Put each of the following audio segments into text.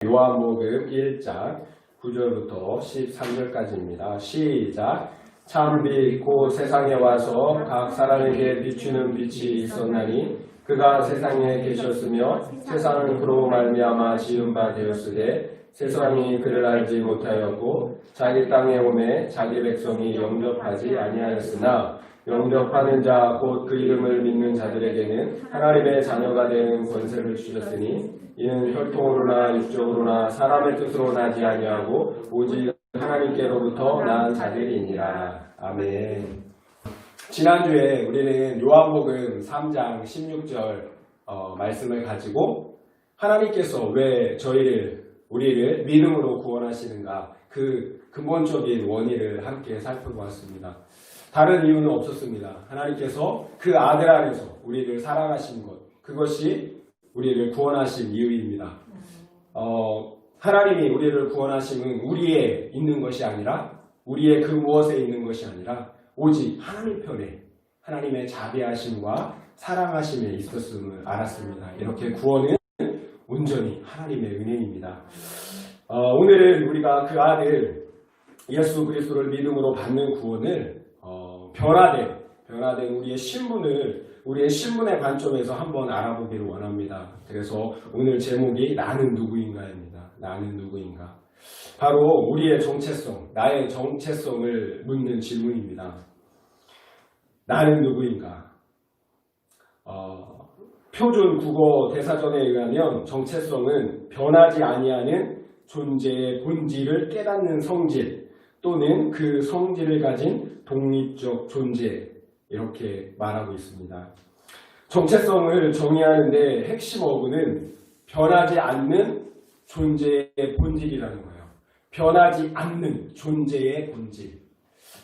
요한복음 1장 9절부터 13절까지입니다. 시작. 참 빛 곧 세상에 와서 각 사람에게 비추는 빛이 있었나니 그가 세상에 계셨으며 세상은 그로 말미암아 지은 바 되었으되 세상이 그를 알지 못하였고 자기 땅에 오매 자기 백성이 영접하지 아니하였으나 영접하는 자 곧 그 이름을 믿는 자들에게는 하나님의 자녀가 되는 권세를 주셨으니 이는 혈통으로나 육적으로나 사람의 뜻으로 나지 아니하고 오직 하나님께로부터 난 자들이니라. 아멘. 지난주에 우리는 요한복음 3장 16절 말씀을 가지고 하나님께서 왜 우리를 믿음으로 구원하시는가, 그 근본적인 원인을 함께 살펴보았습니다. 다른 이유는 없었습니다. 하나님께서 그 아들 안에서 우리를 사랑하신 것, 그것이 우리를 구원하신 이유입니다. 하나님이 우리를 구원하심은 우리에 있는 것이 아니라, 우리의 그 무엇에 있는 것이 아니라 오직 하나님 편에 하나님의 자비하심과 사랑하심에 있었음을 알았습니다. 이렇게 구원은 온전히 하나님의 은혜입니다. 오늘은 우리가 그 아들 예수 그리스도를 믿음으로 받는 구원을 변화된 우리의 신분의 관점에서 한번 알아보기를 원합니다. 그래서 오늘 제목이 나는 누구인가입니다. 나는 누구인가. 바로 우리의 정체성, 나의 정체성을 묻는 질문입니다. 나는 누구인가. 표준 국어 대사전에 의하면 정체성은 변하지 아니하는 존재의 본질을 깨닫는 성질 또는 그 성질을 가진 독립적 존재, 이렇게 말하고 있습니다. 정체성을 정의하는데 핵심 어구는 변하지 않는 존재의 본질이라는 거예요. 변하지 않는 존재의 본질.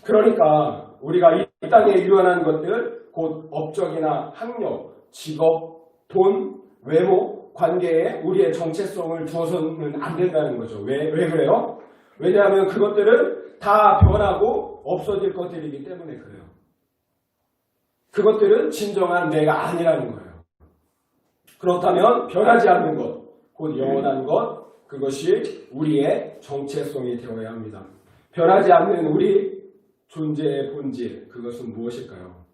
그러니까 우리가 이 땅에 일어난 것들, 곧 업적이나 학력, 직업, 돈, 외모, 관계에 우리의 정체성을 두어서는 안 된다는 거죠. 왜 그래요? 왜냐하면 그것들은 다 변하고 없어질 것들이기 때문에 그래요. 그것들은 진정한 내가 아니라는 거예요. 그렇다면 변하지 않는 것, 곧 영원한 것, 그것이 우리의 정체성이 되어야 합니다. 변하지 않는 우리 존재의 본질, 그것은 무엇일까요?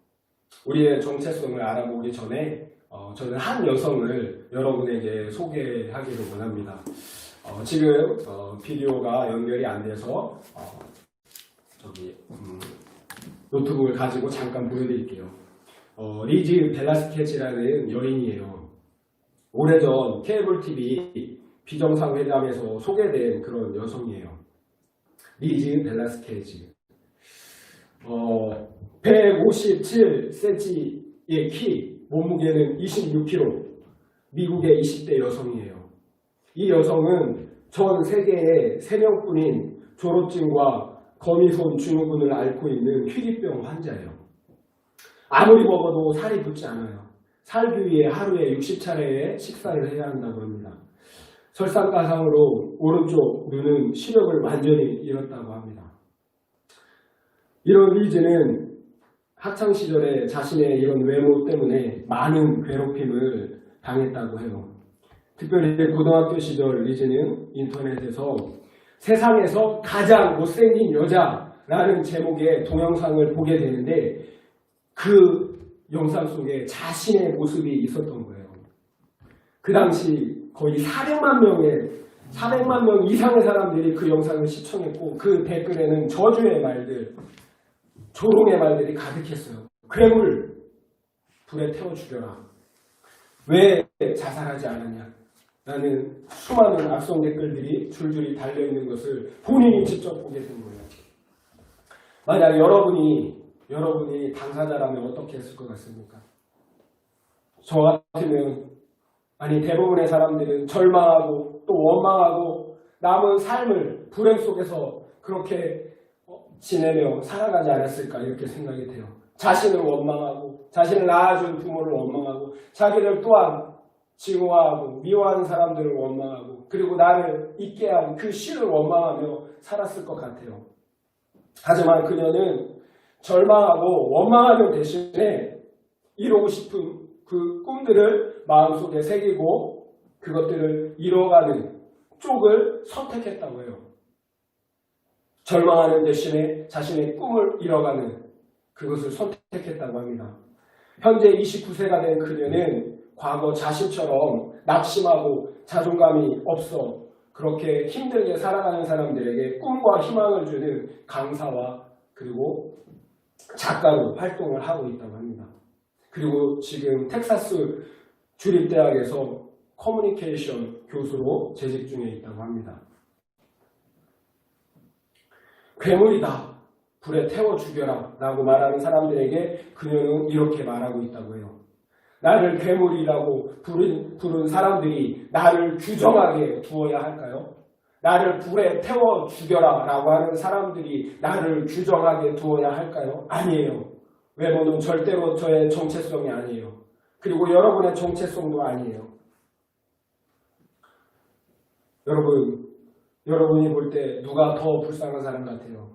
우리의 정체성을 알아보기 전에 저는 한 여성을 여러분에게 소개하기를 원합니다. 지금 비디오가 연결이 안 돼서 노트북을 가지고 잠깐 보여드릴게요. 리즈 벨라스케즈라는 여인이에요. 오래전 케이블 TV 비정상회담에서 소개된 그런 여성이에요. 리즈 벨라스케즈. 157cm의 키, 몸무게는 26kg, 미국의 20대 여성이에요. 이 여성은 전 세계에 3명뿐인 졸업증과 거미손 증후군을 앓고 있는 희귀병 환자예요. 아무리 먹어도 살이 붙지 않아요. 살기 위해 하루에 60차례의 식사를 해야 한다고 합니다. 설상가상으로 오른쪽 눈은 시력을 완전히 잃었다고 합니다. 이런 리즈는 학창시절에 자신의 이런 외모 때문에 많은 괴롭힘을 당했다고 해요. 특별히 고등학교 시절 리즈는 인터넷에서 세상에서 가장 못생긴 여자라는 제목의 동영상을 보게 되는데 그 영상 속에 자신의 모습이 있었던 거예요. 그 당시 거의 400만 명 이상의 사람들이 그 영상을 시청했고 그 댓글에는 저주의 말들, 조롱의 말들이 가득했어요. 괴물, 불에 태워 죽여라. 왜 자살하지 않았냐. 라는 수많은 악성 댓글들이 줄줄이 달려있는 것을 본인이 직접 보게 된 거예요. 만약 여러분이 당사자라면 어떻게 했을 것 같습니까? 저 같으면, 대부분의 사람들은 절망하고 또 원망하고 남은 삶을 불행 속에서 그렇게 지내며 살아가지 않았을까, 이렇게 생각이 돼요. 자신을 원망하고 자신을 낳아준 부모를 원망하고 자기를 또한 증오하고 미워하는 사람들을 원망하고 그리고 나를 잊게 한 그 신을 원망하며 살았을 것 같아요. 하지만 그녀는 절망하고 원망하는 대신에 이루고 싶은 그 꿈들을 마음속에 새기고 그것들을 이뤄가는 쪽을 선택했다고 해요. 절망하는 대신에 자신의 꿈을 이뤄가는 그것을 선택했다고 합니다. 현재 29세가 된 그녀는 과거 자신처럼 낙심하고 자존감이 없어 그렇게 힘들게 살아가는 사람들에게 꿈과 희망을 주는 강사와 그리고 작가로 활동을 하고 있다고 합니다. 그리고 지금 텍사스 주립대학에서 커뮤니케이션 교수로 재직 중에 있다고 합니다. 괴물이다. 불에 태워 죽여라. 라고 말하는 사람들에게 그녀는 이렇게 말하고 있다고 해요. 나를 괴물이라고 부른 사람들이 나를 규정하게 두어야 할까요? 나를 불에 태워 죽여라 라고 하는 사람들이 나를 규정하게 두어야 할까요? 아니에요. 외모는 절대로 저의 정체성이 아니에요. 그리고 여러분의 정체성도 아니에요. 여러분이 볼 때 누가 더 불쌍한 사람 같아요?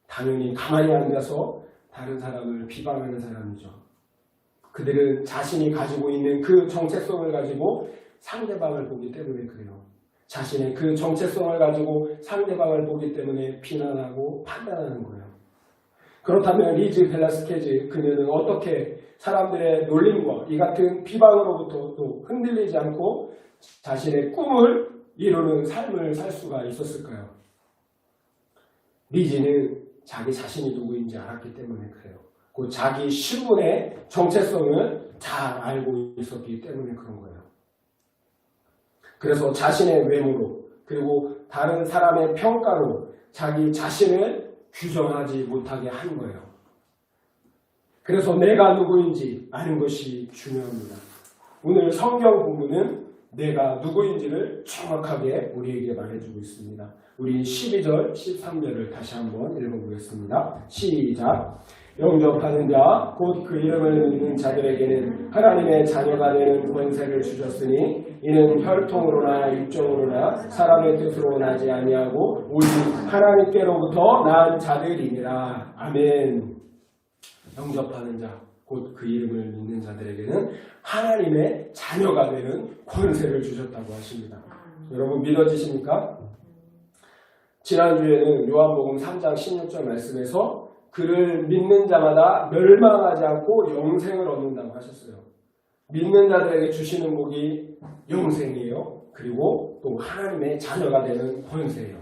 당연히 가만히 앉아서 다른 사람을 비방하는 사람이죠. 그들은 자신이 가지고 있는 그 정체성을 가지고 상대방을 보기 때문에 그래요. 자신의 그 정체성을 가지고 상대방을 보기 때문에 비난하고 판단하는 거예요. 그렇다면 리즈 벨라스케즈 그녀는 어떻게 사람들의 놀림과 이 같은 비방으로부터 또 흔들리지 않고 자신의 꿈을 이루는 삶을 살 수가 있었을까요? 리즈는 자기 자신이 누구인지 알았기 때문에 그래요. 그 자기 신분의 정체성을 잘 알고 있었기 때문에 그런 거예요. 그래서 자신의 외모로 그리고 다른 사람의 평가로 자기 자신을 규정하지 못하게 한 거예요. 그래서 내가 누구인지 아는 것이 중요합니다. 오늘 성경 본문은 내가 누구인지를 정확하게 우리에게 말해주고 있습니다. 우리 12절, 13절을 다시 한번 읽어보겠습니다. 시작! 영접하는 자, 곧 그 이름을 믿는 자들에게는 하나님의 자녀가 되는 권세를 주셨으니 이는 혈통으로나 육정으로나 사람의 뜻으로 나지 아니하고 오직 하나님께로부터 난 자들이니라. 아멘. 영접하는 자, 곧 그 이름을 믿는 자들에게는 하나님의 자녀가 되는 권세를 주셨다고 하십니다. 여러분 믿어지십니까? 지난주에는 요한복음 3장 16절 말씀에서 그를 믿는 자마다 멸망하지 않고 영생을 얻는다고 하셨어요. 믿는 자들에게 주시는 복이 영생이에요. 그리고 또 하나님의 자녀가 되는 권세예요.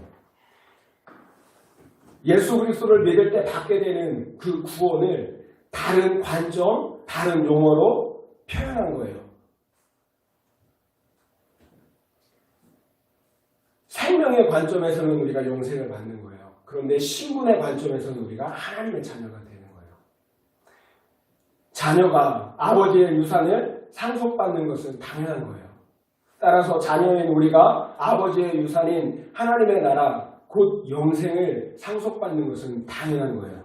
예수 그리스도를 믿을 때 받게 되는 그 구원을 다른 관점, 다른 용어로 표현한 거예요. 생명의 관점에서는 우리가 영생을 받는 거예요. 그런데 신분의 관점에서는 우리가 하나님의 자녀가 되는 거예요. 자녀가 아버지의 유산을 상속받는 것은 당연한 거예요. 따라서 자녀인 우리가 아버지의 유산인 하나님의 나라, 곧 영생을 상속받는 것은 당연한 거예요.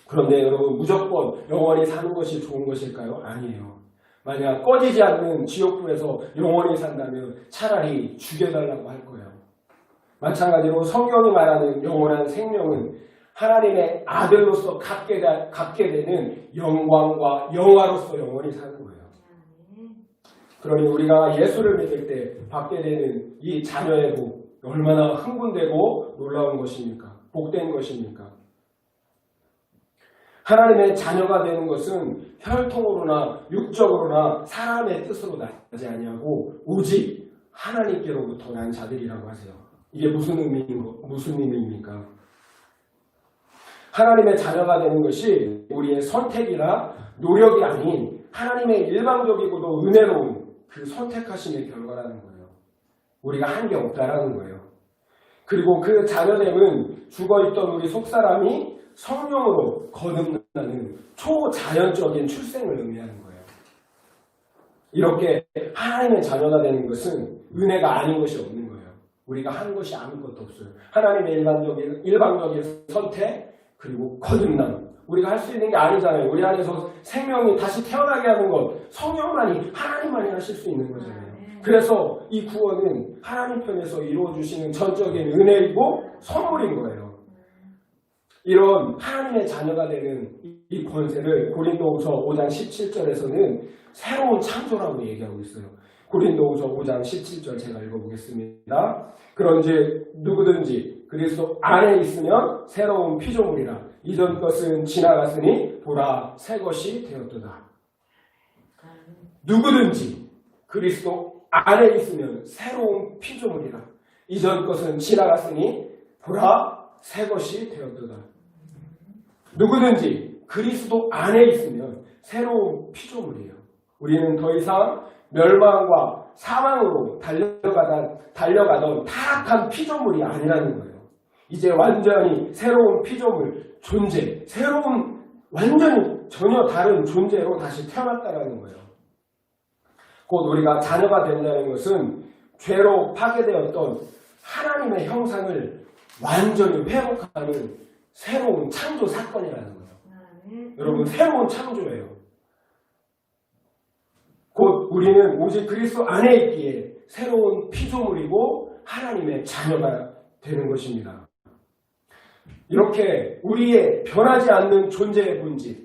그런데 여러분 무조건 영원히 사는 것이 좋은 것일까요? 아니에요. 만약 꺼지지 않는 지옥불에서 영원히 산다면 차라리 죽여달라고 할 거예요. 마찬가지로 성경이 말하는 영원한 생명은 하나님의 아들로서 갖게 되는 영광과 영화로서 영원히 사는 거예요. 그러니 우리가 예수를 믿을 때 받게 되는 이 자녀의 복 얼마나 흥분되고 놀라운 것입니까? 복된 것입니까? 하나님의 자녀가 되는 것은 혈통으로나 육적으로나 사람의 뜻으로 나지 아니하고 오직 하나님께로부터 난 자들이라고 하세요. 이게 무슨 의미입니까? 하나님의 자녀가 되는 것이 우리의 선택이나 노력이 아닌 하나님의 일방적이고도 은혜로운 그 선택하심의 결과라는 거예요. 우리가 한 게 없다라는 거예요. 그리고 그 자녀됨은 죽어있던 우리 속사람이 성령으로 거듭나는 초자연적인 출생을 의미하는 거예요. 이렇게 하나님의 자녀가 되는 것은 은혜가 아닌 것이 없는 거예요. 우리가 한 것이 아무것도 없어요. 하나님의 일방적인 선택 그리고 거듭남. 우리가 할 수 있는 게 아니잖아요. 우리 안에서 생명이 다시 태어나게 하는 것 성령만이 하나님만이 하실 수 있는 거잖아요. 그래서 이 구원은 하나님 편에서 이루어주시는 전적인 은혜이고 선물인 거예요. 이런 하나님의 자녀가 되는 이 권세를 고린도후서 5장 17절에서는 새로운 창조라고 얘기하고 있어요. 고린도후서 5장 17절 제가 읽어보겠습니다. 그런즉 누구든지 그리스도 안에 있으면 새로운 피조물이라 이전 것은 지나갔으니 보라 새 것이 되었도다. 누구든지 그리스도 안에 있으면 새로운 피조물이라 이전 것은 지나갔으니 보라 새 것이 되었도다. 누구든지 그리스도 안에 있으면 새로운 피조물이에요. 우리는 더 이상 멸망과 사망으로 달려가던 타락한 피조물이 아니라는 거예요. 이제 완전히 새로운 피조물, 존재, 새로운 완전히 전혀 다른 존재로 다시 태어났다는 거예요. 곧 우리가 자녀가 된다는 것은 죄로 파괴되었던 하나님의 형상을 완전히 회복하는 새로운 창조 사건이라는 거예요. 여러분, 새로운 창조예요. 곧 우리는 오직 그리스도 안에 있기에 새로운 피조물이고 하나님의 자녀가 되는 것입니다. 이렇게 우리의 변하지 않는 존재의 본질,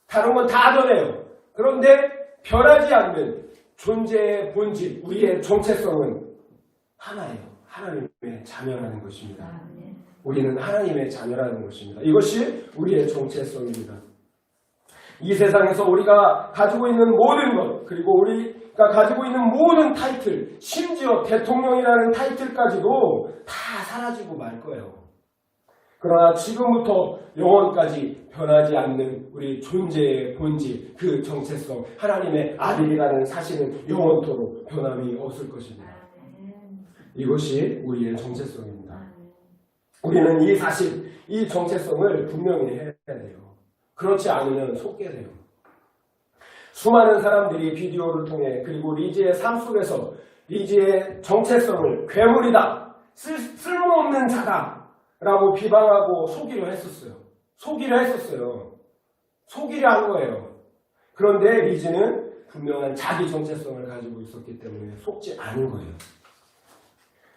다른 건 다 변해요. 그런데 변하지 않는 존재의 본질, 우리의 정체성은 하나예요. 하나님의 자녀라는 것입니다. 우리는 하나님의 자녀라는 것입니다. 이것이 우리의 정체성입니다. 이 세상에서 우리가 가지고 있는 모든 것, 그리고 우리가 가지고 있는 모든 타이틀, 심지어 대통령이라는 타이틀까지도 다 사라지고 말 거예요. 그러나 지금부터 영원까지 변하지 않는 우리 존재의 본질, 그 정체성, 하나님의 아들이라는 사실은 영원토록 변함이 없을 것입니다. 이것이 우리의 정체성입니다. 우리는 이 사실, 이 정체성을 분명히 해야 돼요. 그렇지 않으면 속게 돼요. 수많은 사람들이 비디오를 통해 그리고 리지의 삶 속에서 리지의 정체성을 괴물이다, 쓸모없는 자다 라고 비방하고 속이려 했었어요. 속이려 한 거예요. 그런데 리지는 분명한 자기 정체성을 가지고 있었기 때문에 속지 않은 거예요.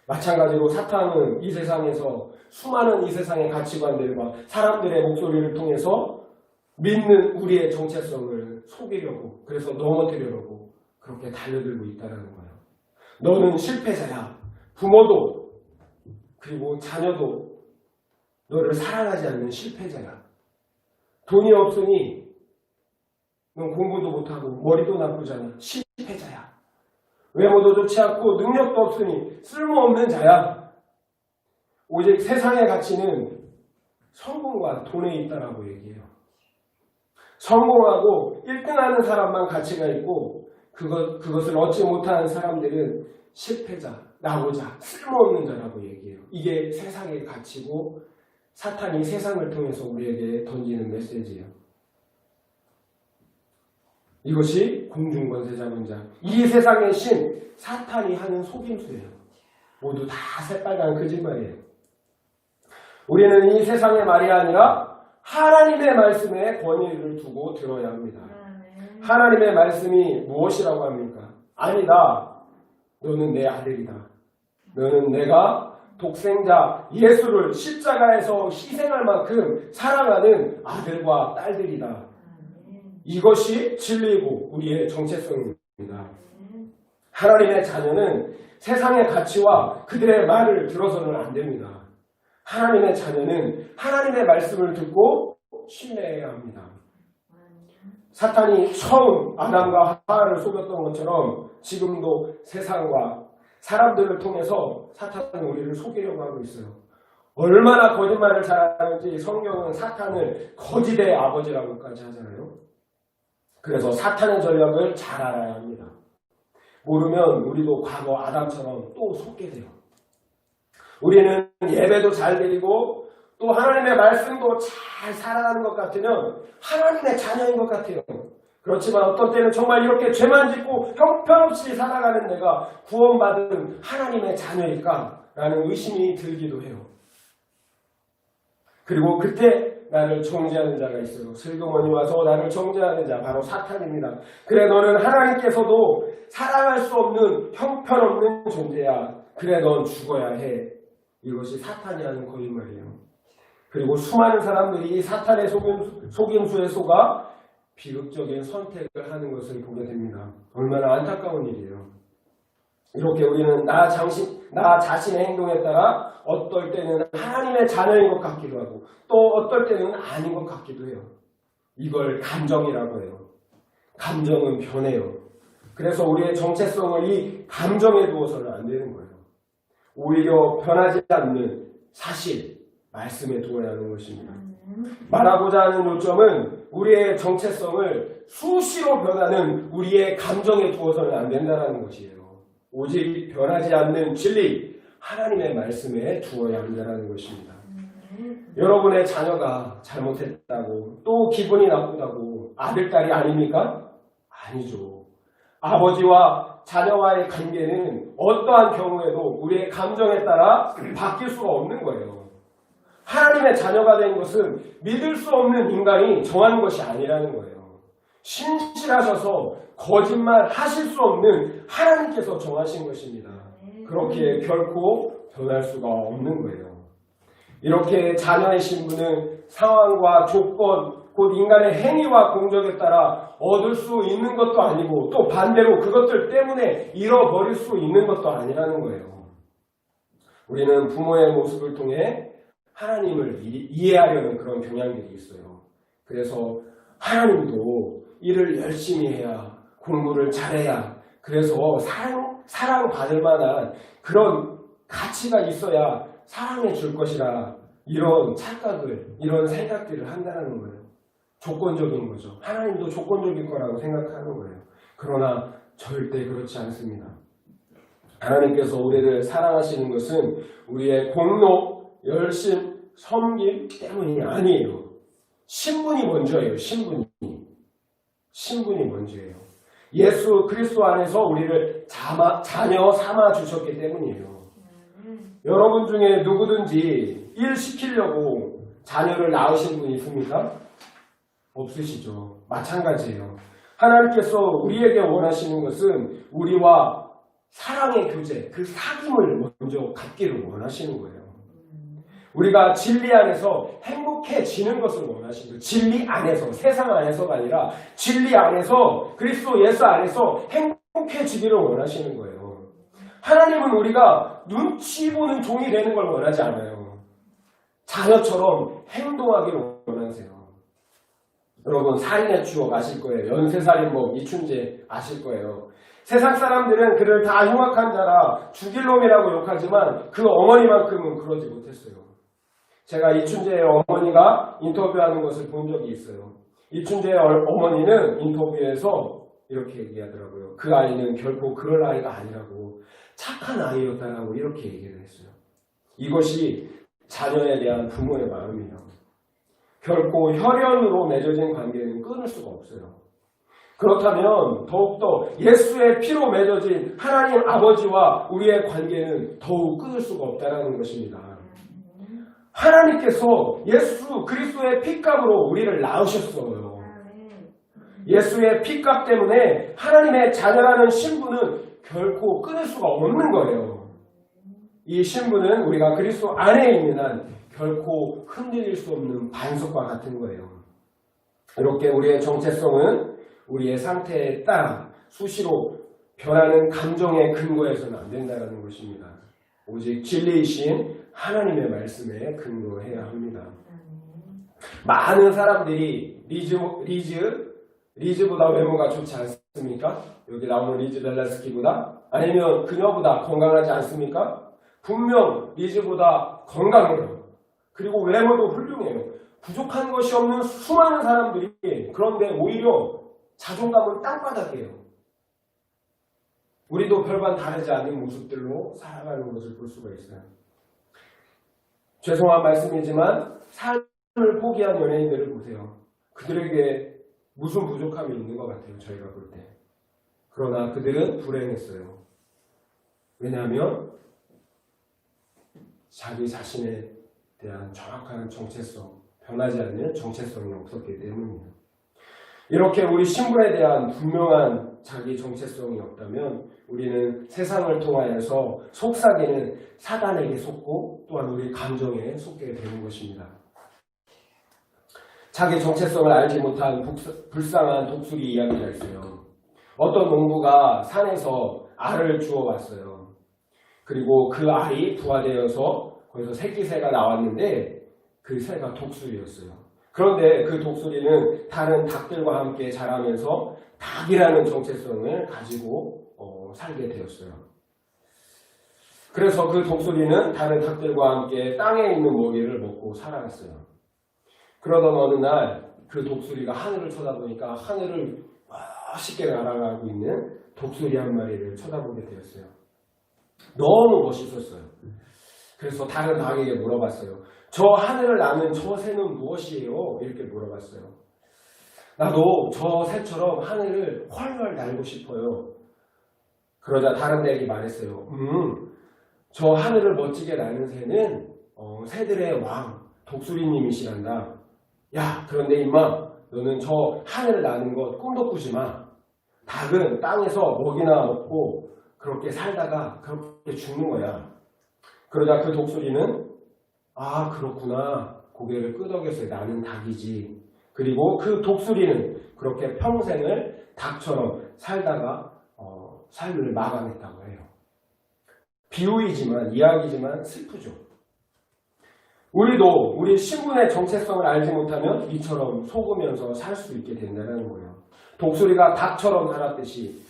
마찬가지로 사탄은 이 세상에서 수많은 이 세상의 가치관들과 사람들의 목소리를 통해서 믿는 우리의 정체성을 속이려고, 그래서 넘어뜨리려고 그렇게 달려들고 있다는 거예요. 너는 실패자야. 부모도 그리고 자녀도 너를 사랑하지 않는 실패자야. 돈이 없으니 넌 공부도 못하고 머리도 나쁘잖아. 실패자야. 외모도 좋지 않고 능력도 없으니 쓸모없는 자야. 오직 세상의 가치는 성공과 돈에 있다라고 얘기해요. 성공하고 1등하는 사람만 가치가 있고 그것을 얻지 못하는 사람들은 실패자, 나고자, 쓸모없는 자라고 얘기해요. 이게 세상의 가치고 사탄이 세상을 통해서 우리에게 던지는 메시지예요. 이것이 공중권세자문자. 이 세상의 신, 사탄이 하는 속임수예요. 모두 다 새빨간 거짓말이에요. 우리는 이 세상의 말이 아니라 하나님의 말씀에 권위를 두고 들어야 합니다. 하나님의 말씀이 무엇이라고 합니까? 아니다. 너는 내 아들이다. 너는 내가 독생자 예수를 십자가에서 희생할 만큼 사랑하는 아들과 딸들이다. 이것이 진리고 우리의 정체성입니다. 하나님의 자녀는 세상의 가치와 그들의 말을 들어서는 안 됩니다. 하나님의 자녀는 하나님의 말씀을 듣고 신뢰해야 합니다. 사탄이 처음 아담과 하와를 속였던 것처럼 지금도 세상과 사람들을 통해서 사탄은 우리를 속이려고 하고 있어요. 얼마나 거짓말을 잘하는지 성경은 사탄을 거짓의 아버지라고까지 하잖아요. 그래서 사탄의 전략을 잘 알아야 합니다. 모르면 우리도 과거 아담처럼 또 속게 돼요. 우리는 예배도 잘 드리고 또 하나님의 말씀도 잘 살아가는 것 같으면 하나님의 자녀인 것 같아요. 그렇지만 어떤 때는 정말 이렇게 죄만 짓고 형편없이 살아가는 내가 구원받은 하나님의 자녀일까? 라는 의심이 들기도 해요. 그리고 그때 나를 정죄하는 자가 있어요. 슬그머니 와서 나를 정죄하는 자, 바로 사탄입니다. 그래 너는 하나님께서도 사랑할 수 없는 형편없는 존재야. 그래 넌 죽어야 해. 이것이 사탄이 하는 거짓말이에요. 그리고 수많은 사람들이 사탄의 속임수에 속아 비극적인 선택을 하는 것을 보게 됩니다. 얼마나 안타까운 일이에요. 이렇게 우리는 나 자신의 행동에 따라 어떨 때는 하나님의 자녀인 것 같기도 하고 또 어떨 때는 아닌 것 같기도 해요. 이걸 감정이라고 해요. 감정은 변해요. 그래서 우리의 정체성을 이 감정에 두어서는 안 되는 거예요. 오히려 변하지 않는 사실, 말씀에 두어야 하는 것입니다. 말하고자 하는 요점은 우리의 정체성을 수시로 변하는 우리의 감정에 두어서는 안 된다는 것이에요. 오직 변하지 않는 진리, 하나님의 말씀에 두어야 한다는 것입니다. 여러분의 자녀가 잘못했다고 또 기분이 나쁘다고 아들, 딸이 아닙니까? 아니죠. 아버지와 자녀와의 관계는 어떠한 경우에도 우리의 감정에 따라 바뀔 수가 없는 거예요. 하나님의 자녀가 된 것은 믿을 수 없는 인간이 정한 것이 아니라는 거예요. 신실하셔서 거짓말 하실 수 없는 하나님께서 정하신 것입니다. 그렇게 결코 변할 수가 없는 거예요. 이렇게 자녀의 신분은 상황과 조건, 곧 인간의 행위와 공적에 따라 얻을 수 있는 것도 아니고 또 반대로 그것들 때문에 잃어버릴 수 있는 것도 아니라는 거예요. 우리는 부모의 모습을 통해 하나님을 이해하려는 그런 경향들이 있어요. 그래서 하나님도 일을 열심히 해야, 공부를 잘해야, 그래서 사랑받을 만한 그런 가치가 있어야 사랑해 줄 것이라 이런 착각을, 이런 생각들을 한다는 거예요. 조건적인 거죠. 하나님도 조건적일 거라고 생각하는 거예요. 그러나 절대 그렇지 않습니다. 하나님께서 우리를 사랑하시는 것은 우리의 공로, 열심, 섬김 때문이 아니에요. 신분이 먼저예요. 신분이 먼저예요. 예수 그리스도 안에서 우리를 자녀 삼아 주셨기 때문이에요. 여러분 중에 누구든지 일 시키려고 자녀를 낳으신 분이 있습니까? 없으시죠. 마찬가지예요. 하나님께서 우리에게 원하시는 것은 우리와 사랑의 교제, 그 사귐을 먼저 갖기를 원하시는 거예요. 우리가 진리 안에서 행복해지는 것을 원하시는 거예요. 진리 안에서, 세상 안에서가 아니라 진리 안에서, 그리스도 예수 안에서 행복해지기를 원하시는 거예요. 하나님은 우리가 눈치 보는 종이 되는 걸 원하지 않아요. 자녀처럼 행동하기를 원하세요. 여러분 살인의 추억 아실 거예요. 연쇄살인범 이춘재 아실 거예요. 세상 사람들은 그를 다 흉악한 자라 죽일 놈이라고 욕하지만 그 어머니만큼은 그러지 못했어요. 제가 이춘재의 어머니가 인터뷰하는 것을 본 적이 있어요. 이춘재의 어머니는 인터뷰에서 이렇게 얘기하더라고요. 그 아이는 결코 그럴 아이가 아니라고, 착한 아이였다라고 이렇게 얘기를 했어요. 이것이 자녀에 대한 부모의 마음이에요. 결코 혈연으로 맺어진 관계는 끊을 수가 없어요. 그렇다면 더욱더 예수의 피로 맺어진 하나님 아버지와 우리의 관계는 더욱 끊을 수가 없다는 것입니다. 하나님께서 예수 그리스도의 피값으로 우리를 낳으셨어요. 예수의 피값 때문에 하나님의 자녀라는 신분은 결코 끊을 수가 없는 거예요. 이 신분은 우리가 그리스도 안에 있는 한 결코 흔들릴 수 없는 반석과 같은 거예요. 이렇게 우리의 정체성은 우리의 상태에 따라 수시로 변하는 감정의 근거에서는 안 된다는 것입니다. 오직 진리이신 하나님의 말씀에 근거해야 합니다. 많은 사람들이 리즈보다 외모가 좋지 않습니까? 여기 나오는 리즈 벨라스키보다? 아니면 그녀보다 건강하지 않습니까? 분명 리즈보다 건강해요. 그리고 외모도 훌륭해요. 부족한 것이 없는 수많은 사람들이, 그런데 오히려 자존감은 땅바닥이에요. 우리도 별반 다르지 않은 모습들로 살아가는 것을 볼 수가 있어요. 죄송한 말씀이지만 삶을 포기한 연예인들을 보세요. 그들에게 무슨 부족함이 있는 것 같아요. 저희가 볼 때. 그러나 그들은 불행했어요. 왜냐하면 자기 자신에 대한 정확한 정체성, 변하지 않는 정체성이 없었기 때문이에요. 이렇게 우리 신분에 대한 분명한 자기 정체성이 없다면 우리는 세상을 통하여서 속삭이는 사단에게 속고 또한 우리 감정에 속게 되는 것입니다. 자기 정체성을 알지 못한 불쌍한 독수리 이야기가 있어요. 어떤 농부가 산에서 알을 주워왔어요. 그리고 그 알이 부화되어서 거기서 새끼새가 나왔는데 그 새가 독수리였어요. 그런데 그 독수리는 다른 닭들과 함께 자라면서 닭이라는 정체성을 가지고 살게 되었어요. 그래서 그 독수리는 다른 닭들과 함께 땅에 있는 먹이를 먹고 살아갔어요. 그러던 어느 날 그 독수리가 하늘을 쳐다보니까 하늘을 멋있게 날아가고 있는 독수리 한 마리를 쳐다보게 되었어요. 너무 멋있었어요. 그래서 다른 닭에게 물어봤어요. 저 하늘을 나는 저 새는 무엇이에요? 이렇게 물어봤어요. 나도 저 새처럼 하늘을 훨훨 날고 싶어요. 그러자 다른 닭이 말했어요. 저 하늘을 멋지게 나는 새는 새들의 왕 독수리님이시란다. 야, 그런데 임마, 너는 저 하늘을 나는 것 꿈도 꾸지 마. 닭은 땅에서 먹이나 먹고 그렇게 살다가 그렇게 죽는 거야. 그러자 그 독수리는 아, 그렇구나. 고개를 끄덕였어요. 나는 닭이지. 그리고 그 독수리는 그렇게 평생을 닭처럼 살다가 삶을 마감했다고 해요. 비유이지만 이야기지만 슬프죠. 우리도 우리 신분의 정체성을 알지 못하면 이처럼 속으면서 살 수 있게 된다는 거예요. 독수리가 닭처럼 살았듯이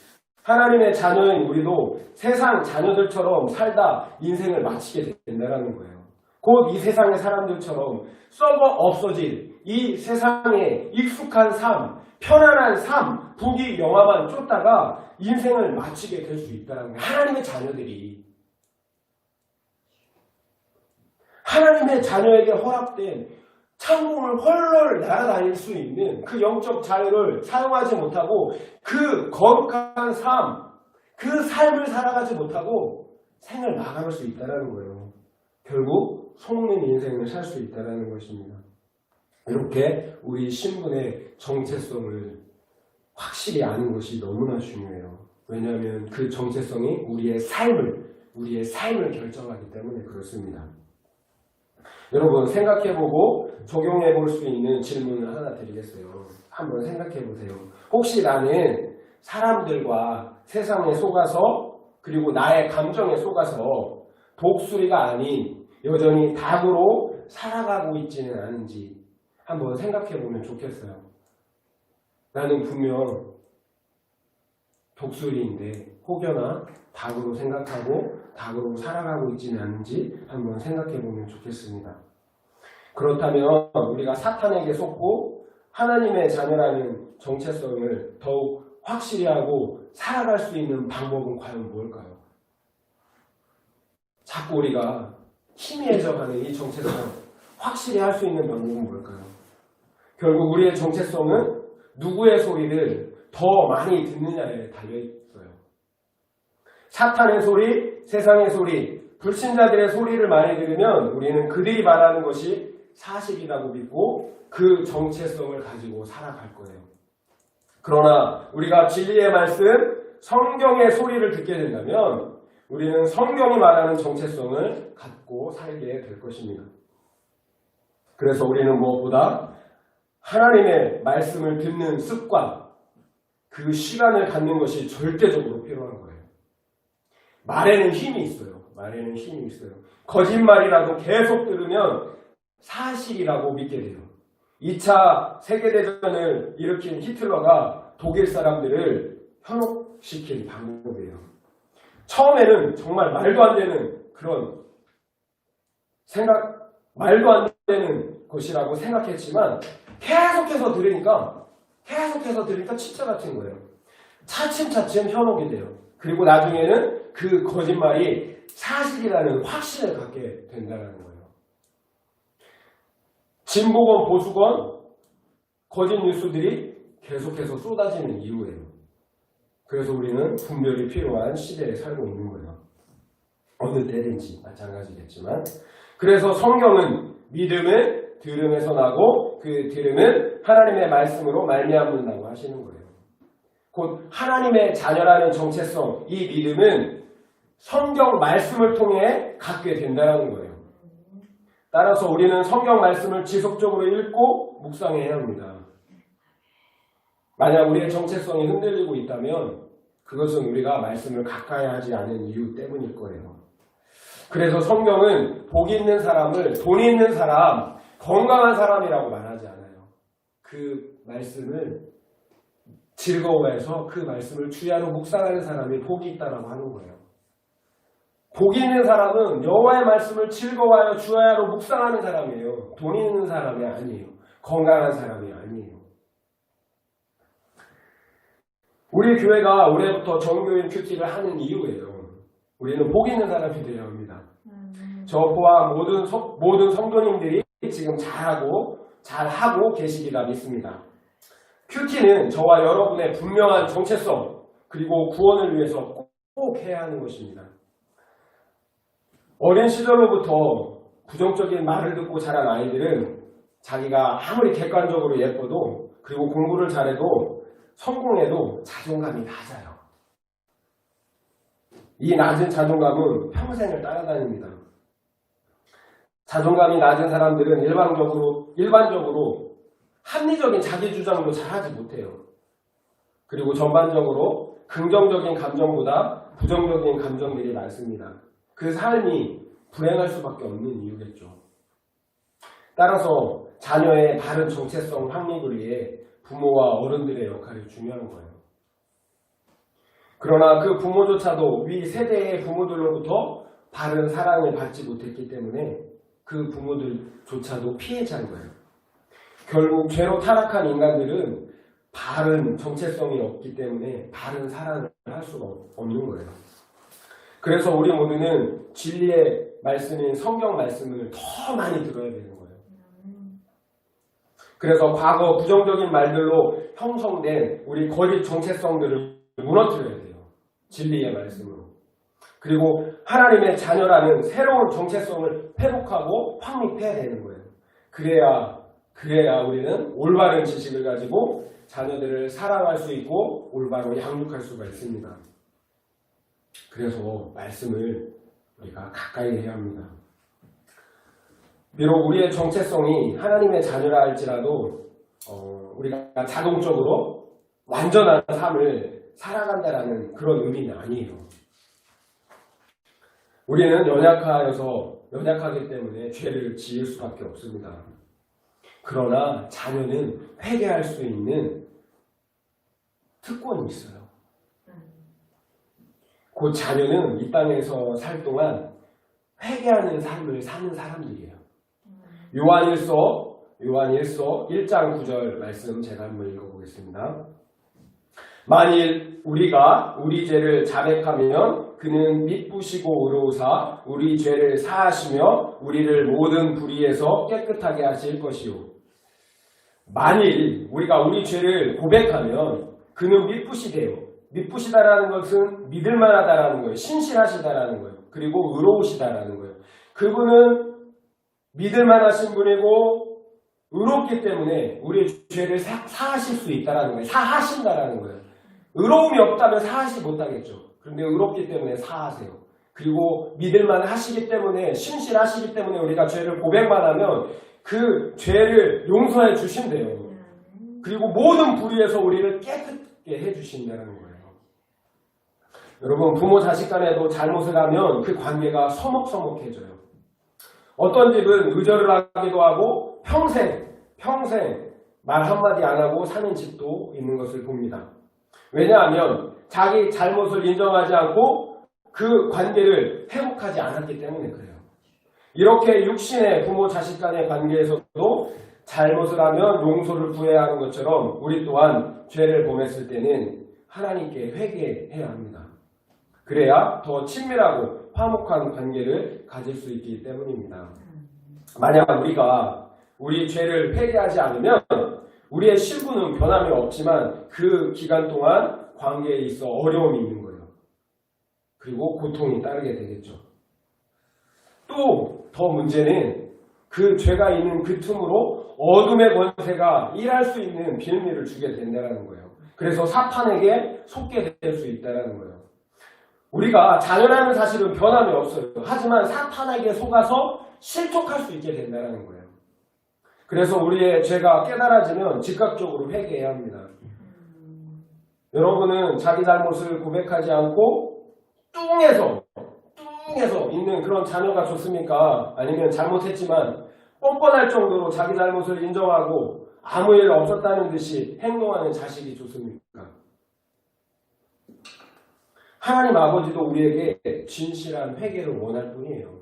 하나님의 자녀인 우리도 세상 자녀들처럼 살다 인생을 마치게 된다는 거예요. 곧 이 세상의 사람들처럼 썩어 없어질 이 세상에 익숙한 삶, 편안한 삶, 부귀 영화만 쫓다가 인생을 마치게 될 수 있다는 거예요. 하나님의 자녀들이. 하나님의 자녀에게 허락된 창공을 헐헐 날아다닐 수 있는 그 영적 자유를 사용하지 못하고 그 거룩한 삶, 그 삶을 살아가지 못하고 생을 마감할 수 있다는 거예요. 결국 속는 인생을 살 수 있다는 것입니다. 이렇게 우리 신분의 정체성을 확실히 아는 것이 너무나 중요해요. 왜냐하면 그 정체성이 우리의 삶을 결정하기 때문에 그렇습니다. 여러분 생각해보고 적용해볼 수 있는 질문을 하나 드리겠어요. 한번 생각해보세요. 혹시 나는 사람들과 세상에 속아서 그리고 나의 감정에 속아서 독수리가 아닌 여전히 닭으로 살아가고 있지는 않은지 한번 생각해보면 좋겠어요. 나는 분명 독수리인데 혹여나 닭으로 생각하고 닭으로 살아가고 있지는 않은지 한번 생각해보면 좋겠습니다. 그렇다면 우리가 사탄에게 속고 하나님의 자녀라는 정체성을 더욱 확실히 하고 살아갈 수 있는 방법은 과연 뭘까요? 자꾸 우리가 희미해져가는 이 정체성 확실히 할 수 있는 방법은 뭘까요? 결국 우리의 정체성은 누구의 소리를 더 많이 듣느냐에 달려있어요. 사탄의 소리, 세상의 소리, 불신자들의 소리를 많이 들으면 우리는 그들이 말하는 것이 사실이라고 믿고 그 정체성을 가지고 살아갈 거예요. 그러나 우리가 진리의 말씀, 성경의 소리를 듣게 된다면 우리는 성경이 말하는 정체성을 갖고 살게 될 것입니다. 그래서 우리는 무엇보다 하나님의 말씀을 듣는 습관, 그 시간을 갖는 것이 절대적으로 필요한 거예요. 말에는 힘이 있어요. 말에는 힘이 있어요. 거짓말이라도 계속 들으면 사실이라고 믿게 돼요. 2차 세계대전을 일으킨 히틀러가 독일 사람들을 현혹시킨 방법이에요. 처음에는 정말 말도 안 되는 그런 말도 안 되는 것이라고 생각했지만 계속해서 들으니까 진짜 같은 거예요. 차츰차츰 현혹이 돼요. 그리고 나중에는 그 거짓말이 사실이라는 확신을 갖게 된다는 거예요. 진보건 보수건 거짓 뉴스들이 계속해서 쏟아지는 이유예요. 그래서 우리는 분별이 필요한 시대에 살고 있는 거예요. 어느 때든지 마찬가지겠지만. 그래서 성경은 믿음은 들음에서 나고 그 들음은 하나님의 말씀으로 말미암는다고 하시는 거예요. 곧 하나님의 자녀라는 정체성, 이 믿음은 성경 말씀을 통해 갖게 된다는 거예요. 따라서 우리는 성경 말씀을 지속적으로 읽고 묵상해야 합니다. 만약 우리의 정체성이 흔들리고 있다면 그것은 우리가 말씀을 가까이 하지 않은 이유 때문일 거예요. 그래서 성경은 복 있는 사람을 돈 있는 사람, 건강한 사람이라고 말하지 않아요. 그 말씀을 즐거워해서 그 말씀을 주야로 묵상하는 사람이 복이 있다라고 하는 거예요. 복 있는 사람은 여호와의 말씀을 즐거워하여 주야로 묵상하는 사람이에요. 돈 있는 사람이 아니에요. 건강한 사람이 아니에요. 우리 교회가 올해부터 정교인 큐티를 하는 이유예요. 우리는 복 있는 사람이 되어야 합니다. 저 포함 모든 성도님들이 지금 잘하고 계시리라 믿습니다. 큐티는 저와 여러분의 분명한 정체성 그리고 구원을 위해서 꼭 해야 하는 것입니다. 어린 시절로부터 부정적인 말을 듣고 자란 아이들은 자기가 아무리 객관적으로 예뻐도 그리고 공부를 잘해도 성공해도 자존감이 낮아요. 이 낮은 자존감은 평생을 따라다닙니다. 자존감이 낮은 사람들은 일반적으로 합리적인 자기 주장도 잘하지 못해요. 그리고 전반적으로 긍정적인 감정보다 부정적인 감정들이 많습니다. 그 삶이 불행할 수밖에 없는 이유겠죠. 따라서 자녀의 바른 정체성 확립을 위해 부모와 어른들의 역할이 중요한 거예요. 그러나 그 부모조차도 위 세대의 부모들로부터 바른 사랑을 받지 못했기 때문에 그 부모들조차도 피해자인 거예요. 결국 죄로 타락한 인간들은 바른 정체성이 없기 때문에 바른 사랑을 할 수가 없는 거예요. 그래서 우리 모두는 진리의 말씀인 성경 말씀을 더 많이 들어야 되는 거예요. 그래서 과거 부정적인 말들로 형성된 우리 거짓 정체성들을 무너뜨려야 돼요. 진리의 말씀으로. 그리고 하나님의 자녀라는 새로운 정체성을 회복하고 확립해야 되는 거예요. 그래야 우리는 올바른 지식을 가지고 자녀들을 사랑할 수 있고 올바로 양육할 수가 있습니다. 그래서 말씀을 우리가 가까이 해야 합니다. 비록 우리의 정체성이 하나님의 자녀라 할지라도 우리가 자동적으로 완전한 삶을 살아간다라는 그런 의미는 아니에요. 우리는 연약하기 때문에 죄를 지을 수밖에 없습니다. 그러나 자녀는 회개할 수 있는 특권이 있어요. 곧 자녀는 이 땅에서 살 동안 회개하는 삶을 사는 사람들이에요. 요한일서 1장 9절 말씀 제가 한번 읽어보겠습니다. 만일 우리가 우리 죄를 자백하면 그는 미쁘시고 의로우사 우리 죄를 사하시며 우리를 모든 불의에서 깨끗하게 하실 것이요. 만일 우리가 우리 죄를 고백하면 그는 미쁘시대요. 미쁘시다라는 것은 믿을만하다라는 거예요. 신실하시다라는 거예요. 그리고 의로우시다라는 거예요. 그분은 믿을만하신 분이고 의롭기 때문에 우리의 죄를 사하실 수 있다라는 거예요. 사하신다라는 거예요. 의로움이 없다면 사하지 못하겠죠. 그런데 의롭기 때문에 사하세요. 그리고 믿을만 하시기 때문에 신실하시기 때문에 우리가 죄를 고백만 하면 그 죄를 용서해 주신대요. 그리고 모든 불의에서 우리를 깨끗게 해주신다는 거예요. 여러분 부모 자식 간에도 잘못을 하면 그 관계가 서먹서먹해져요. 어떤 집은 의절을 하기도 하고 평생 말 한마디 안 하고 사는 집도 있는 것을 봅니다. 왜냐하면 자기 잘못을 인정하지 않고 그 관계를 회복하지 않았기 때문에 그래요. 이렇게 육신의 부모 자식 간의 관계에서도 잘못을 하면 용서를 구해야 하는 것처럼 우리 또한 죄를 범했을 때는 하나님께 회개해야 합니다. 그래야 더 친밀하고 화목한 관계를 가질 수 있기 때문입니다. 만약 우리가 우리 죄를 회개하지 않으면 우리의 실구는 변함이 없지만 그 기간 동안 관계에 있어 어려움이 있는 거예요. 그리고 고통이 따르게 되겠죠. 또 더 문제는 그 죄가 있는 그 틈으로 어둠의 권세가 일할 수 있는 빌미를 주게 된다는 거예요. 그래서 사탄에게 속게 될 수 있다는 거예요. 우리가 자녀라는 사실은 변함이 없어요. 하지만 사탄에게 속아서 실족할 수 있게 된다는 거예요. 그래서 우리의 죄가 깨달아지면 즉각적으로 회개해야 합니다. 여러분은 자기 잘못을 고백하지 않고 뚱해서 있는 그런 자녀가 좋습니까? 아니면 잘못했지만 뻔뻔할 정도로 자기 잘못을 인정하고 아무 일 없었다는 듯이 행동하는 자식이 좋습니까? 하나님 아버지도 우리에게 진실한 회개를 원할 뿐이에요.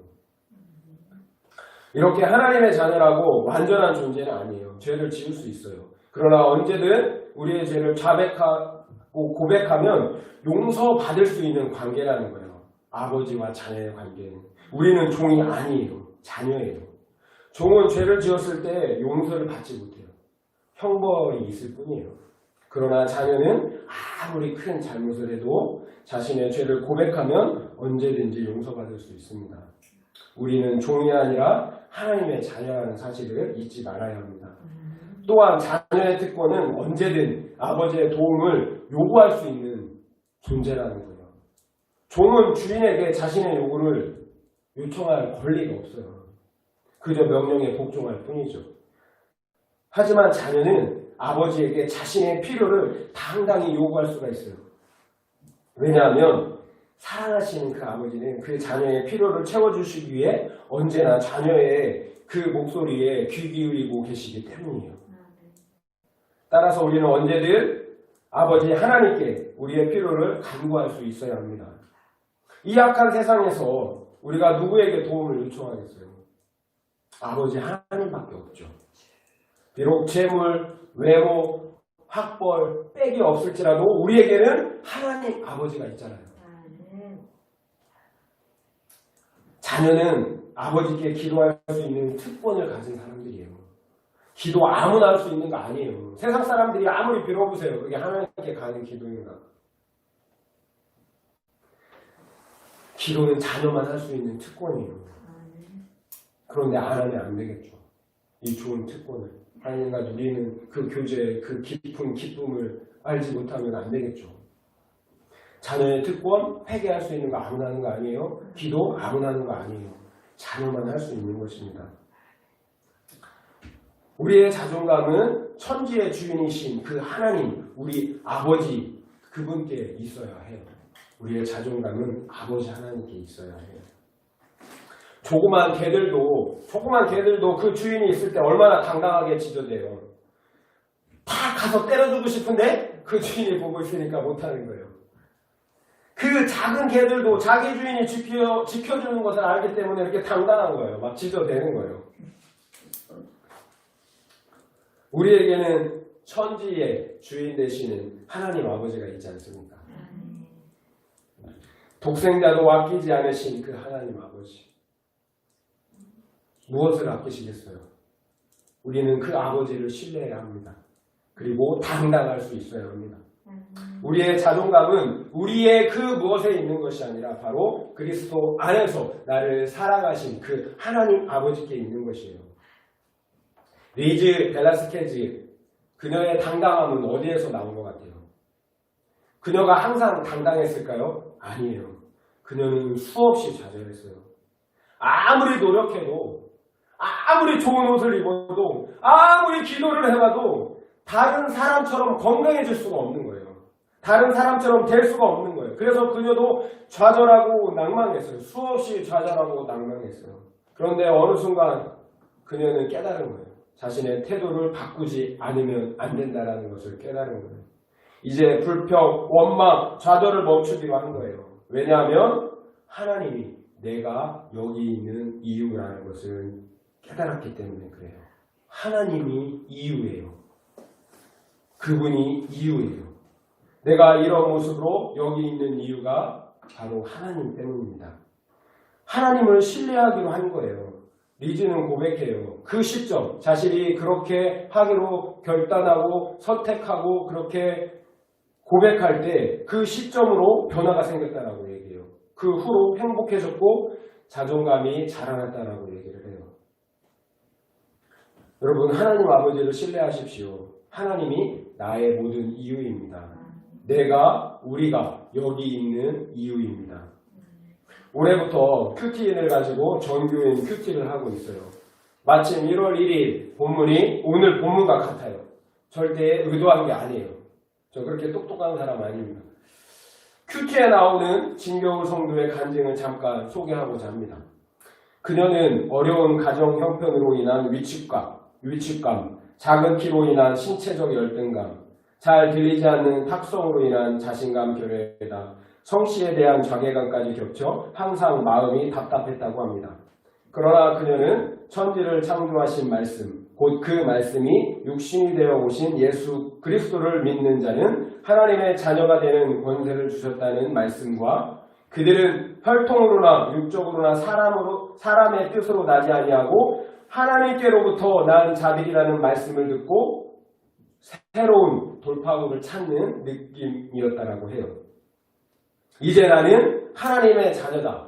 이렇게 하나님의 자녀라고 완전한 존재는 아니에요. 죄를 지을 수 있어요. 그러나 언제든 우리의 죄를 자백하고 고백하면 용서받을 수 있는 관계라는 거예요. 아버지와 자녀의 관계는. 우리는 종이 아니에요. 자녀예요. 종은 죄를 지었을 때 용서를 받지 못해요. 형벌이 있을 뿐이에요. 그러나 자녀는 아무리 큰 잘못을 해도 자신의 죄를 고백하면 언제든지 용서받을 수 있습니다. 우리는 종이 아니라 하나님의 자녀라는 사실을 잊지 말아야 합니다. 또한 자녀의 특권은 언제든 아버지의 도움을 요구할 수 있는 존재라는 거예요. 종은 주인에게 자신의 요구를 요청할 권리가 없어요. 그저 명령에 복종할 뿐이죠. 하지만 자녀는 아버지에게 자신의 필요를 당당히 요구할 수가 있어요. 왜냐하면 사랑하시는 그 아버지는 그 자녀의 필요를 채워주시기 위해 언제나 자녀의 그 목소리에 귀 기울이고 계시기 때문이에요. 따라서 우리는 언제든 아버지 하나님께 우리의 필요를 간구할 수 있어야 합니다. 이 악한 세상에서 우리가 누구에게 도움을 요청하겠어요? 아버지 하나님밖에 없죠. 비록 재물, 외모, 학벌, 빽이 없을지라도 우리에게는 하나님 아버지가 있잖아요. 자녀는 아버지께 기도할 수 있는 특권을 가진 사람들이에요. 기도 아무나 할 수 있는 거 아니에요. 세상 사람들이 아무리 빌어보세요. 그게 하나님께 가는 기도인가? 기도는 자녀만 할 수 있는 특권이에요. 그런데 안 하면 안 되겠죠. 이 좋은 특권을. 하나님과 누리는 그 교제의 그 깊은 기쁨을 알지 못하면 안 되겠죠. 자녀의 특권, 회개할 수 있는 거 아무나 하는 거 아니에요. 기도 아무나 하는 거 아니에요. 자녀만 할 수 있는 것입니다. 우리의 자존감은 천지의 주인이신 그 하나님, 우리 아버지 그분께 있어야 해요. 우리의 자존감은 아버지 하나님께 있어야 해요. 조그만 개들도 그 주인이 있을 때 얼마나 당당하게 지저대요. 다 가서 때려주고 싶은데 그 주인이 보고 있으니까 못하는 거예요. 그 작은 개들도 자기 주인이 지켜주는 것을 알기 때문에 이렇게 당당한 거예요. 막 지저대는 거예요. 우리에게는 천지의 주인 되시는 하나님 아버지가 있지 않습니까? 독생자도 아끼지 않으신 그 하나님 아버지. 무엇을 아끼시겠어요? 우리는 그 아버지를 신뢰해야 합니다. 그리고 당당할 수 있어야 합니다. 우리의 자존감은 우리의 그 무엇에 있는 것이 아니라 바로 그리스도 안에서 나를 사랑하신 그 하나님 아버지께 있는 것이에요. 리즈 벨라스케즈, 그녀의 당당함은 어디에서 나온 것 같아요? 그녀가 항상 당당했을까요? 아니에요. 그녀는 수없이 좌절했어요. 아무리 노력해도, 아무리 좋은 옷을 입어도, 아무리 기도를 해봐도 다른 사람처럼 건강해질 수가 없는 거예요. 다른 사람처럼 될 수가 없는 거예요. 그래서 그녀도 좌절하고 낭망했어요. 수없이 좌절하고 낭망했어요. 그런데 어느 순간 그녀는 깨달은 거예요. 자신의 태도를 바꾸지 않으면 안 된다는 것을 깨달은 거예요. 이제 불평, 원망, 좌절을 멈추기로 한 거예요. 왜냐하면 하나님이 내가 여기 있는 이유라는 것을 깨달았기 때문에 그래요. 하나님이 이유예요. 그분이 이유예요. 내가 이런 모습으로 여기 있는 이유가 바로 하나님 때문입니다. 하나님을 신뢰하기로 한 거예요. 리즈는 고백해요. 그 시점, 자신이 그렇게 하기로 결단하고 선택하고 그렇게 고백할 때 그 시점으로 변화가 생겼다라고 얘기해요. 그 후로 행복해졌고 자존감이 자라났다라고 얘기를 해요. 여러분, 하나님 아버지를 신뢰하십시오. 하나님이 나의 모든 이유입니다. 우리가 여기 있는 이유입니다. 올해부터 큐티인을 가지고 전교인 큐티를 하고 있어요. 마침 1월 1일 본문이 오늘 본문과 같아요. 절대 의도한 게 아니에요. 저 그렇게 똑똑한 사람 아닙니다. 큐티에 나오는 진겨울 성도의 간증을 잠깐 소개하고자 합니다. 그녀는 어려운 가정 형편으로 인한 위축감, 작은 키로 인한 신체적 열등감, 잘 들리지 않는 탁성으로 인한 자신감 결여에다 성씨에 대한 자괴감까지 겹쳐 항상 마음이 답답했다고 합니다. 그러나 그녀는 천지를 창조하신 말씀, 곧 그 말씀이 육신이 되어 오신 예수 그리스도를 믿는 자는 하나님의 자녀가 되는 권세를 주셨다는 말씀과 그들은 혈통으로나 육적으로나 사람의 뜻으로 나지 아니하고 하나님께로부터 난 자들이라는 말씀을 듣고 새로운 돌파구를 찾는 느낌이었다라고 해요. 이제 나는 하나님의 자녀다.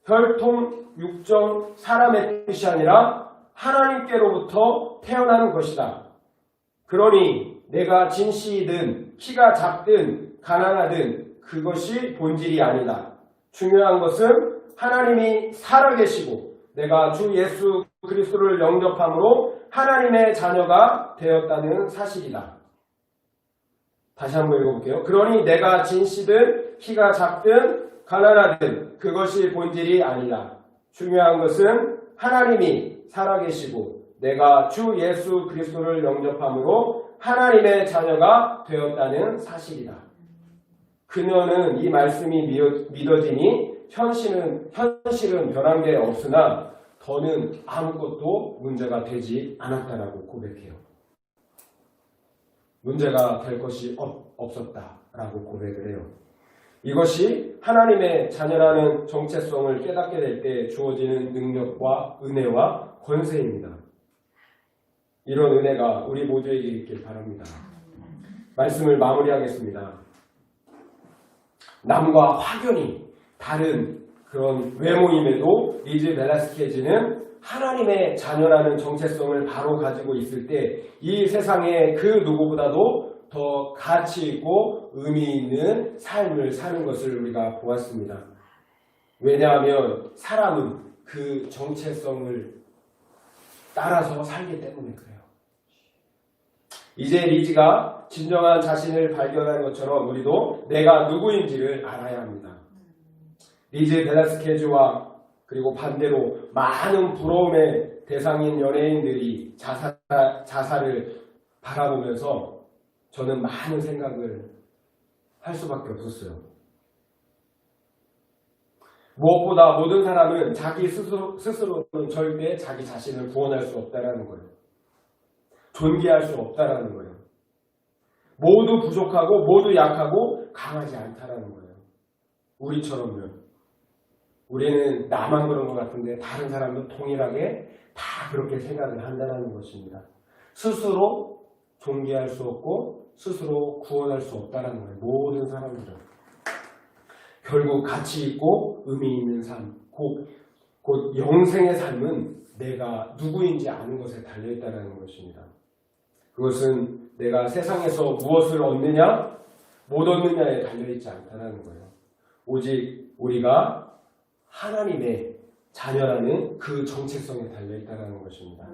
혈통, 육정, 사람의 뜻이 아니라 하나님께로부터 태어나는 것이다. 그러니 내가 진씨이든 키가 작든 가난하든 그것이 본질이 아니다. 중요한 것은 하나님이 살아계시고 내가 주 예수 그리스도를 영접함으로 하나님의 자녀가 되었다는 사실이다. 다시 한번 읽어볼게요. 그러니 내가 진씨든 키가 작든 가난하든 그것이 본질이 아니다. 중요한 것은 하나님이 살아계시고 내가 주 예수 그리스도를 영접함으로 하나님의 자녀가 되었다는 사실이다. 그녀는 이 말씀이 믿어지니 현실은 변한 게 없으나 더는 아무것도 문제가 되지 않았다라고 고백해요. 문제가 될 것이 없었다라고 고백을 해요. 이것이 하나님의 자녀라는 정체성을 깨닫게 될 때 주어지는 능력과 은혜와 권세입니다. 이런 은혜가 우리 모두에게 있길 바랍니다. 말씀을 마무리하겠습니다. 남과 확연히 다른 그런 외모임에도 리즈 벨라스케즈는 하나님의 자녀라는 정체성을 바로 가지고 있을 때 이 세상에 그 누구보다도 더 가치 있고 의미 있는 삶을 사는 것을 우리가 보았습니다. 왜냐하면 사람은 그 정체성을 따라서 살기 때문에 그래요. 이제 리즈가 진정한 자신을 발견한 것처럼 우리도 내가 누구인지를 알아야 합니다. 리즈 벨라스케즈와 그리고 반대로 많은 부러움의 대상인 연예인들이 자살을 바라보면서 저는 많은 생각을 할 수밖에 없었어요. 무엇보다 모든 사람은 자기 스스로는 절대 자기 자신을 구원할 수 없다라는 거예요. 존귀할 수 없다라는 거예요. 모두 부족하고 모두 약하고 강하지 않다라는 거예요. 우리처럼요. 우리는 나만 그런 것 같은데 다른 사람도 동일하게 다 그렇게 생각을 한다는 것입니다. 스스로 존귀할 수 없고 스스로 구원할 수 없다는 거예요. 모든 사람들은. 결국 가치 있고 의미 있는 삶, 곧 영생의 삶은 내가 누구인지 아는 것에 달려있다는 것입니다. 그것은 내가 세상에서 무엇을 얻느냐, 못 얻느냐에 달려있지 않다는 거예요. 오직 우리가 하나님의 자녀라는 그 정체성에 달려있다는 것입니다.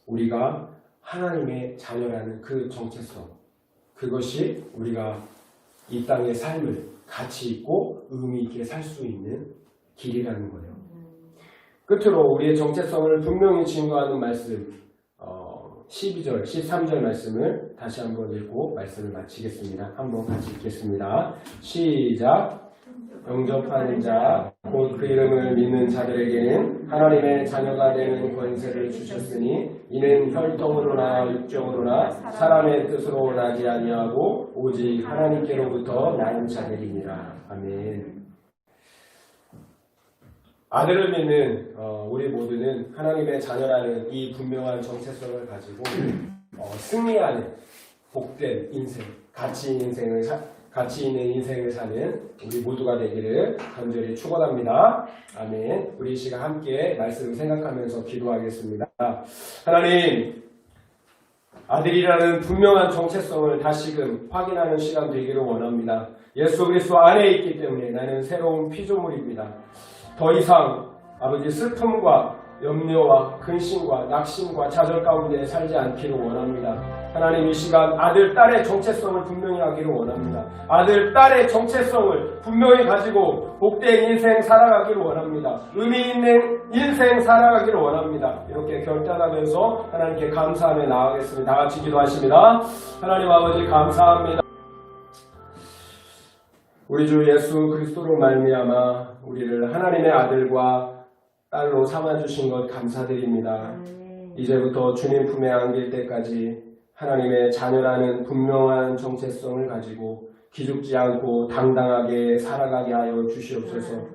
우리가 하나님의 자녀라는 그 정체성, 그것이 우리가 이 땅의 삶을 가치 있고 의미 있게 살 수 있는 길이라는 거예요. 끝으로 우리의 정체성을 분명히 증거하는 말씀 12절, 13절 말씀을 다시 한번 읽고 말씀을 마치겠습니다. 한번 같이 읽겠습니다. 시작! 영접하는 자, 곧 그 이름을 믿는 자들에게는 하나님의 자녀가 되는 권세를 주셨으니 이는 혈통으로나 육정으로나 사람의 뜻으로 나지 아니하고 오직 하나님께로부터 나는 자들이니라. 아멘. 아들을 믿는 우리 모두는 하나님의 자녀라는 이 분명한 정체성을 가지고 승리하는 복된 인생, 가치 있는 인생을 사는 우리 모두가 되기를 간절히 축원합니다. 아멘. 우리 이 시간 함께 말씀을 생각하면서 기도하겠습니다. 하나님, 아들이라는 분명한 정체성을 다시금 확인하는 시간 되기를 원합니다. 예수 그리스도 안에 있기 때문에 나는 새로운 피조물입니다. 더 이상 아버지 슬픔과 염려와 근심과 낙심과 좌절 가운데 살지 않기를 원합니다. 하나님 이 시간 아들, 딸의 정체성을 분명히 하기를 원합니다. 아들, 딸의 정체성을 분명히 가지고 복된 인생 살아가기를 원합니다. 의미 있는 인생 살아가기를 원합니다. 이렇게 결단하면서 하나님께 감사하며 나아가겠습니다. 다 같이 기도하십니다. 하나님 아버지 감사합니다. 우리 주 예수 그리스도로 말미암아 우리를 하나님의 아들과 딸로 삼아주신 것 감사드립니다. 이제부터 주님 품에 안길 때까지 하나님의 자녀라는 분명한 정체성을 가지고 기죽지 않고 당당하게 살아가게 하여 주시옵소서.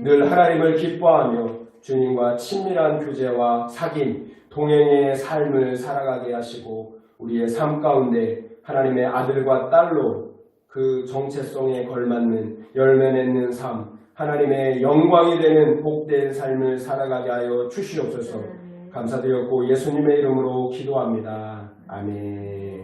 늘 하나님을 기뻐하며 주님과 친밀한 교제와 사귐, 동행의 삶을 살아가게 하시고 우리의 삶 가운데 하나님의 아들과 딸로 그 정체성에 걸맞는 열매 맺는 삶, 하나님의 영광이 되는 복된 삶을 살아가게 하여 주시옵소서. 감사드렸고 예수님의 이름으로 기도합니다. 아멘.